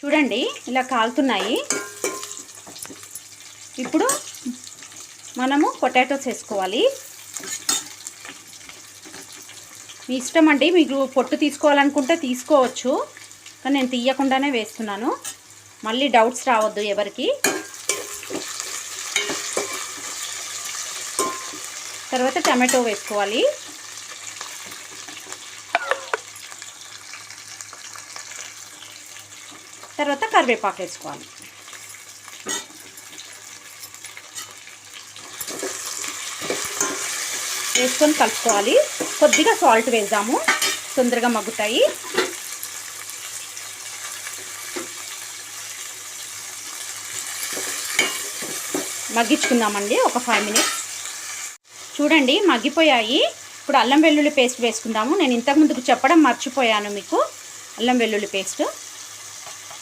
చూడండి ఇలా కాలుతున్నాయి. ఇప్పుడు మనము పొటాటోస్ వేసుకోవాలి. మీ ఇష్టం అండి, మీకు పొట్టు తీసుకోవాలనుకుంటే తీసుకోవచ్చు, కానీ నేను తీయకుండానే వేస్తున్నాను, మళ్ళీ డౌట్స్ రావద్దు ఎవరికి. తర్వాత టమాటో వేసుకోవాలి. తర్వాత కరివేపాకు వేసుకోవాలి. వేసుకొని కలుపుకోవాలి. కొద్దిగా సాల్ట్ వేద్దాము, తొందరగా మగ్గుతాయి. మగ్గించుకుందామండి ఒక 5 మినిట్స్. చూడండి మగ్గిపోయాయి. ఇప్పుడు అల్లం వెల్లుల్లి పేస్ట్ వేసుకుందాము. నేను ఇంతకుముందుకు చెప్పడం మర్చిపోయాను మీకు. అల్లం వెల్లుల్లి పేస్ట్